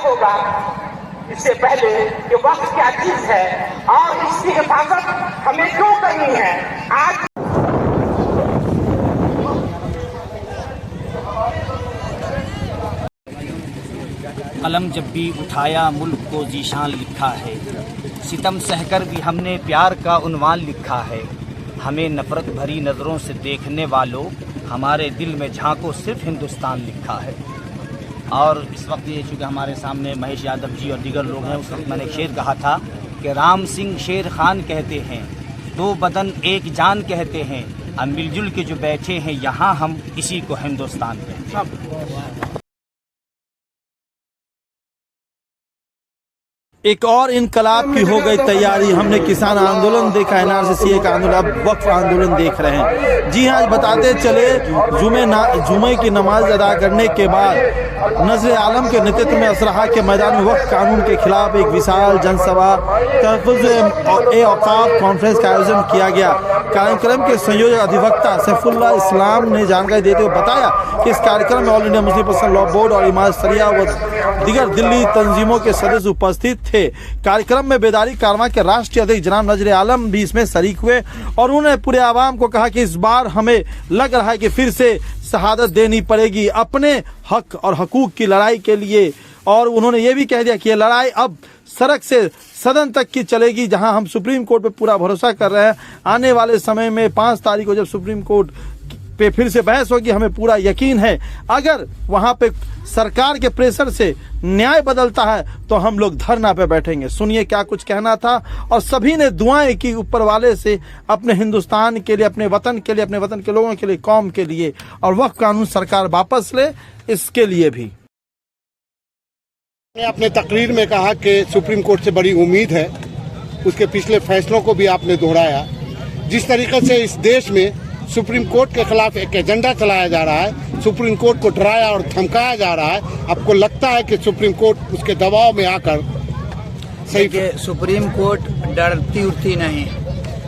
होगा इससे पहले कि वक्त क्या चीज है और इसकी हिफाजत हमें क्यों करनी है। आज कलम जब भी उठाया मुल्क को जीशान लिखा है, सितम सहकर भी हमने प्यार का उन्वान लिखा है। हमें नफरत भरी नज़रों से देखने वालों, हमारे दिल में झांको सिर्फ हिंदुस्तान लिखा है। और इस वक्त ये चूँकि हमारे सामने महेश यादव जी और दीगर लोग हैं, उस वक्त मैंने शेर कहा था कि राम सिंह शेर खान कहते हैं, दो बदन एक जान कहते हैं, अब मिलजुल के जो बैठे हैं यहाँ हम इसी को हिंदुस्तान कहते हैं। एक और इनकलाब की हो गई तैयारी। हमने किसान आंदोलन देखा, एनआरसी का आंदोलन, अब वक्फ आंदोलन देख रहे हैं। जी हाँ, बताते चले जुमे की नमाज अदा करने के बाद नजर आलम के नेतृत्व में असराहा के मैदान में वक्फ कानून के खिलाफ एक विशाल जनसभा औकाफ कॉन्फ्रेंस का आयोजन किया गया। कार्यक्रम के संयोजक अधिवक्ता सैफुल्लाह इस्लाम ने जानकारी देते हुए बताया कि इस कार्यक्रम में all India Muslim personal law board और इमारत शरिया व दीगर दिल्ली तंजीमों के सदस्य उपस्थित थे। कार्यक्रम में बेदारी कारवां के राष्ट्रीय अध्यक्ष जनाब नजर आलम भी इसमें शरीक हुए और उन्होंने पूरे आवाम को कहा कि इस बार हमें लग रहा है कि फिर से शहादत देनी पड़ेगी अपने हक और हकूक की लड़ाई के लिए। और उन्होंने ये भी कह दिया कि ये लड़ाई अब सड़क से सदन तक की चलेगी, जहां हम सुप्रीम कोर्ट पे पूरा भरोसा कर रहे हैं। आने वाले समय में 5 तारीख को जब सुप्रीम कोर्ट पे फिर से बहस होगी, हमें पूरा यकीन है अगर वहां पे सरकार के प्रेशर से न्याय बदलता है तो हम लोग धरना पे बैठेंगे। सुनिए क्या कुछ कहना था। और सभी ने दुआएं की ऊपर वाले से अपने हिंदुस्तान के लिए, अपने वतन के लिए, अपने वतन के लोगों के लिए, कौम के लिए, और वक्फ कानून सरकार वापस ले, इसके लिए भी। आपने तकरीर में कहा कि सुप्रीम कोर्ट से बड़ी उम्मीद है, उसके पिछले फैसलों को भी आपने दोहराया। जिस तरीके से इस देश में सुप्रीम कोर्ट के खिलाफ एक एजेंडा चलाया जा रहा है, सुप्रीम कोर्ट को डराया और धमकाया जा रहा है, आपको लगता है कि सुप्रीम कोर्ट उसके दबाव में आकर सही? सुप्रीम कोर्ट डरती उड़ती नहीं,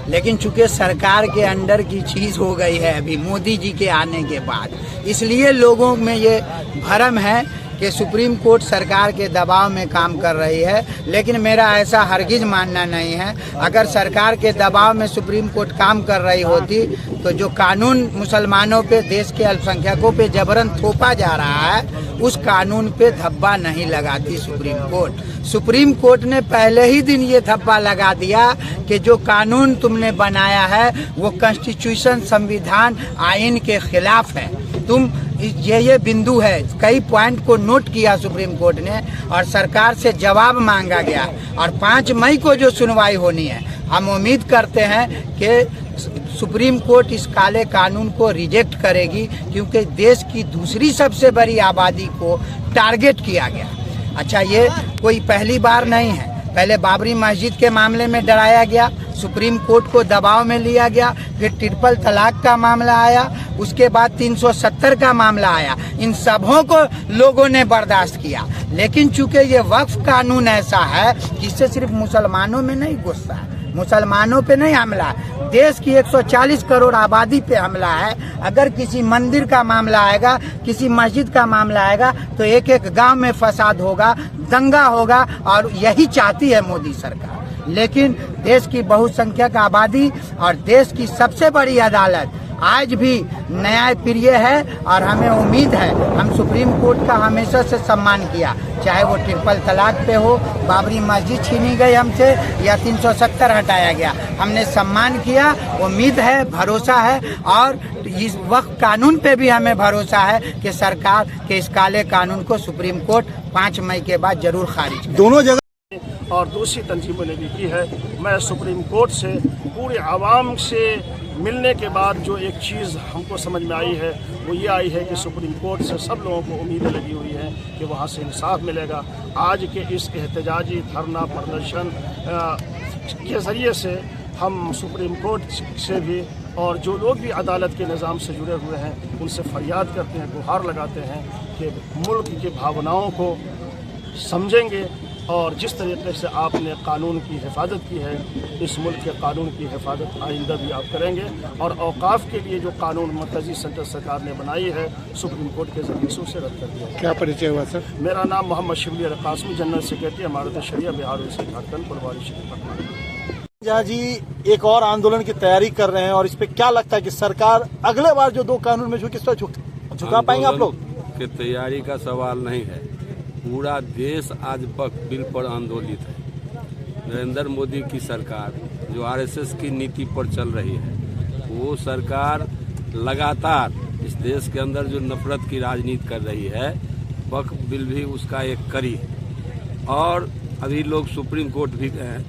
लेकिन चूंकि सरकार के अंडर की चीज हो गई है अभी मोदी जी के आने के बाद, इसलिए लोगों में ये भरम है कि सुप्रीम कोर्ट सरकार के दबाव में काम कर रही है। लेकिन मेरा ऐसा हरगिज मानना नहीं है। अगर सरकार के दबाव में सुप्रीम कोर्ट काम कर रही होती तो जो कानून मुसलमानों पे, देश के अल्पसंख्यकों पे जबरन थोपा जा रहा है, उस कानून पे धब्बा नहीं लगाती सुप्रीम कोर्ट। सुप्रीम कोर्ट ने पहले ही दिन ये धब्बा लगा दिया कि जो कानून तुमने बनाया है वो कॉन्स्टिट्यूशन, संविधान, आइन के खिलाफ है। तुम ये बिंदु है। कई पॉइंट को नोट किया सुप्रीम कोर्ट ने और सरकार से जवाब मांगा गया और 5 मई को जो सुनवाई होनी है, हम उम्मीद करते हैं कि सुप्रीम कोर्ट इस काले कानून को रिजेक्ट करेगी, क्योंकि देश की दूसरी सबसे बड़ी आबादी को टारगेट किया गया। अच्छा, ये कोई पहली बार नहीं है। पहले बाबरी मस्जिद के मामले में डराया गया, सुप्रीम कोर्ट को दबाव में लिया गया, फिर ट्रिपल तलाक का मामला आया, उसके बाद 370 का मामला आया। इन सबों को लोगों ने बर्दाश्त किया। लेकिन चूंकि ये वक्फ कानून ऐसा है जिससे सिर्फ मुसलमानों में नहीं घुसता है, मुसलमानों पे नहीं हमला है, देश की 140 करोड़ आबादी पे हमला है। अगर किसी मंदिर का मामला आएगा, किसी मस्जिद का मामला आएगा तो एक एक गांव में फसाद होगा, दंगा होगा, और यही चाहती है मोदी सरकार। लेकिन देश की बहुसंख्यक आबादी और देश की सबसे बड़ी अदालत आज भी न्याय प्रिय है और हमें उम्मीद है। हम सुप्रीम कोर्ट का हमेशा से सम्मान किया, चाहे वो ट्रिपल तलाक पे हो, बाबरी मस्जिद छीनी गई हमसे या 370 हटाया गया, हमने सम्मान किया। उम्मीद है, भरोसा है, और इस वक्त कानून पे भी हमें भरोसा है कि सरकार के इस काले कानून को सुप्रीम कोर्ट 5 मई के बाद जरूर खारिज करेगी। दोनों जगह और दूसरी तंजीमों ने भी की है। मैं सुप्रीम कोर्ट से पूरे आवाम से मिलने के बाद जो एक चीज़ हमको समझ में आई है वो ये आई है कि सुप्रीम कोर्ट से सब लोगों को उम्मीदें लगी हुई हैं कि वहाँ से इंसाफ मिलेगा। आज के इस एहतजाजी धरना प्रदर्शन के ज़रिए से हम सुप्रीम कोर्ट से भी और जो लोग भी अदालत के निज़ाम से जुड़े हुए हैं उनसे फरियाद करते हैं, गुहार लगाते हैं कि मुल्क की भावनाओं को समझेंगे, और जिस तरीके से आपने कानून की हिफाजत की है, इस मुल्क के कानून की हिफाजत आइंदा भी आप करेंगे और औकाफ के लिए जो कानून मरकजी सेंट्रल सरकार ने बनाई है सुप्रीम कोर्ट के जरिए से उसे रद्द कर दिया। क्या परिचय हुआ सर? मेरा नाम मोहम्मद शिबली कासमी, जनरल सेक्रेटरी इमारत शरिया बिहार से झारखंड प्रभारी शरीफ पटना। जहाँ जी एक और आंदोलन की तैयारी कर रहे हैं और इस पे क्या लगता है कि सरकार अगले बार जो 2 कानून में किस पर झुका पाएंगे आप लोग? की तैयारी का सवाल नहीं है। पूरा देश आज वक्फ बिल पर आंदोलित है। नरेंद्र मोदी की सरकार जो आरएसएस की नीति पर चल रही है, वो सरकार लगातार इस देश के अंदर जो नफरत की राजनीति कर रही है, वक्फ बिल भी उसका एक कड़ी है। और अभी लोग सुप्रीम कोर्ट भी गए,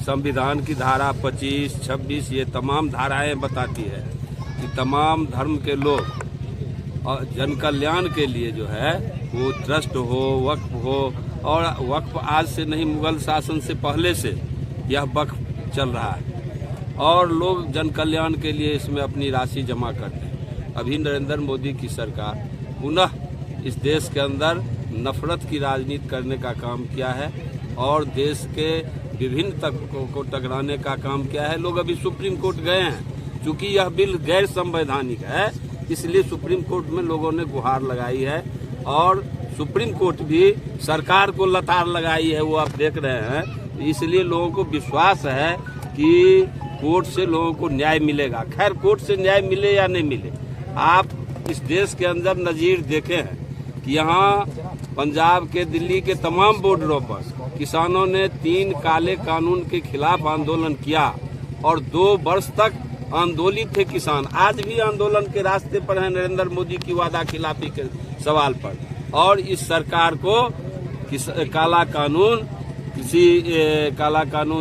संविधान की धारा 25, 26 ये तमाम धाराएं बताती है कि तमाम धर्म के लोग और जन कल्याण के लिए जो है वो ट्रस्ट हो, वक्फ हो, और वक्फ आज से नहीं, मुगल शासन से पहले से यह वक्फ चल रहा है और लोग जन कल्याण के लिए इसमें अपनी राशि जमा करते हैं। अभी नरेंद्र मोदी की सरकार पुनः इस देश के अंदर नफरत की राजनीति करने का काम किया है और देश के विभिन्न तबकों को टकराने का काम किया है। लोग अभी सुप्रीम कोर्ट गए हैं, चूंकि यह बिल गैर संवैधानिक है, इसलिए सुप्रीम कोर्ट में लोगों ने गुहार लगाई है और सुप्रीम कोर्ट भी सरकार को लतार लगाई है, वो आप देख रहे हैं। इसलिए लोगों को विश्वास है कि कोर्ट से लोगों को न्याय मिलेगा। खैर, कोर्ट से न्याय मिले या नहीं मिले, आप इस देश के अंदर नजीर देखे हैं कि यहाँ पंजाब के, दिल्ली के तमाम बॉर्डरों पर किसानों ने 3 काले कानून के खिलाफ आंदोलन किया और 2 वर्ष तक आंदोलित थे किसान। आज भी आंदोलन के रास्ते पर हैं नरेंद्र मोदी की वादा खिलाफी के सवाल पर। और इस सरकार को काला कानून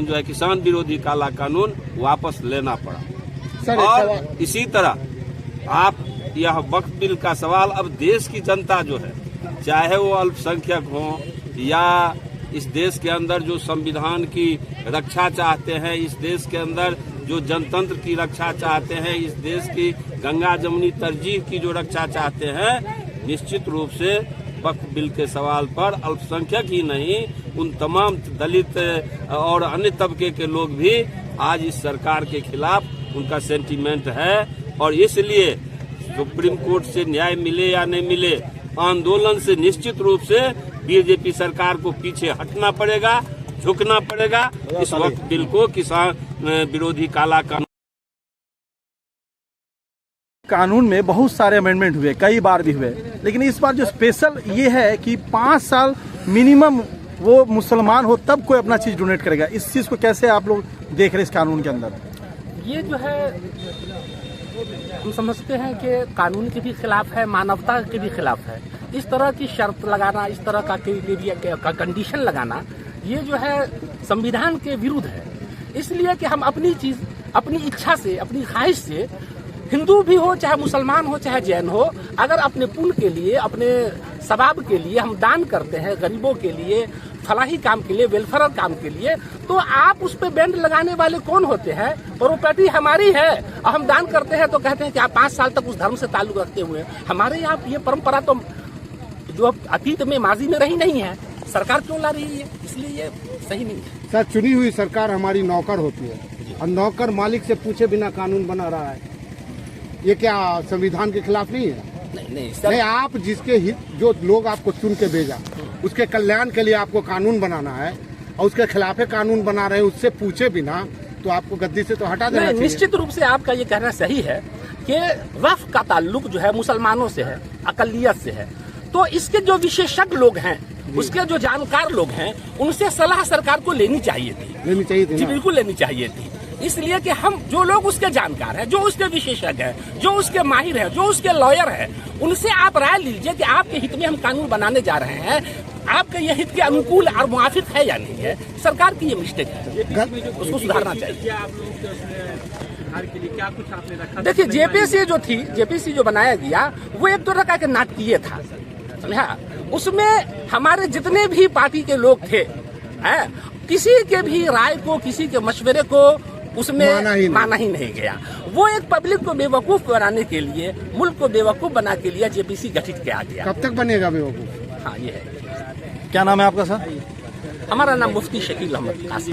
जो है किसान विरोधी काला कानून वापस लेना पड़ा। और इसी तरह आप यह वक्फ बिल का सवाल, अब देश की जनता जो है, चाहे वो अल्पसंख्यक हो या इस देश के अंदर जो संविधान की रक्षा चाहते हैं, इस देश के अंदर जो जनतंत्र की रक्षा चाहते हैं, इस देश की गंगा जमुनी तरजीह की जो रक्षा चाहते हैं, निश्चित रूप से वक्फ बिल के सवाल पर अल्पसंख्यक ही नहीं, उन तमाम दलित और अन्य तबके के लोग भी आज इस सरकार के खिलाफ उनका सेंटीमेंट है। और इसलिए सुप्रीम कोर्ट से न्याय मिले या नहीं मिले, आंदोलन से निश्चित रूप से बीजेपी सरकार को पीछे हटना पड़ेगा, झुकना पड़ेगा। इस वक्त बिल को किसान विरोधी काला कानून में बहुत सारे अमेंडमेंट हुए, कई बार भी हुए, लेकिन इस बार जो स्पेशल ये है कि 5 साल मिनिमम वो मुसलमान हो तब कोई अपना चीज डोनेट करेगा। इस चीज को कैसे आप लोग देख रहे हैं इस कानून के अंदर? ये जो है हम समझते हैं कि कानून के भी खिलाफ है, मानवता के भी खिलाफ है। इस तरह की शर्त लगाना, इस तरह का कंडीशन लगाना, ये जो है संविधान के विरुद्ध है। इसलिए कि हम अपनी चीज, अपनी इच्छा से, अपनी ख्वाहिश से, हिंदू भी हो चाहे मुसलमान हो चाहे जैन हो, अगर अपने पुण्य के लिए, अपने सवाब के लिए हम दान करते हैं, गरीबों के लिए, फलाही काम के लिए, वेलफेयर काम के लिए, तो आप उस पे बैंड लगाने वाले कौन होते हैं? प्रॉपर्टी हमारी है और हम दान करते हैं तो कहते हैं कि आप 5 साल तक उस धर्म से ताल्लुक रखते हुए। हमारे यहाँ ये परंपरा तो जो अतीत में, माजी में रही नहीं है, सरकार क्यों ला रही है? इसलिए ये सही नहीं है। सर, चुनी हुई सरकार हमारी नौकर होती है और नौकर मालिक से पूछे बिना कानून बना रहा है, ये क्या संविधान के खिलाफ नहीं है? नहीं, आप जिसके हित, जो लोग आपको चुन के भेजा, उसके कल्याण के लिए आपको कानून बनाना है और उसके खिलाफ कानून बना रहे हैं, उससे पूछे बिना, तो आपको गद्दी से तो हटा देना चाहिए। निश्चित रूप से आपका ये कहना सही है कि वक्फ का ताल्लुक जो है मुसलमानों से है, अकलियत से है, तो इसके जो विशेषज्ञ लोग हैं, उसके जो जानकार लोग हैं, उनसे सलाह सरकार को लेनी चाहिए थी। जी बिल्कुल लेनी चाहिए थी। इसलिए कि हम, जो लोग उसके जानकार हैं, जो उसके विशेषज्ञ हैं, जो उसके माहिर हैं, जो उसके लॉयर हैं, उनसे आप राय लीजिए कि आपके हित में हम कानून बनाने जा रहे हैं, आपके ये हित के अनुकूल और मुआफिक है या नहीं है। सरकार की ये मिस्टेक है, उसको सुधारना चाहिए। देखिए, जेपीसी जो बनाया गया वो एक तरह का नाटकीय था, समझा। उसमें हमारे जितने भी पार्टी के लोग थे, किसी के भी राय को, किसी के मशवरे को उसमें माना ही नहीं गया। वो एक पब्लिक को बेवकूफ बनाने के लिए, मुल्क को बेवकूफ बना के लिए जेपीसी गठित किया गया। कब तक बनेगा बेवकूफ? हाँ, ये है। क्या नाम है आपका सर? हमारा नाम मुफ्ती शकील अहमद कासिम।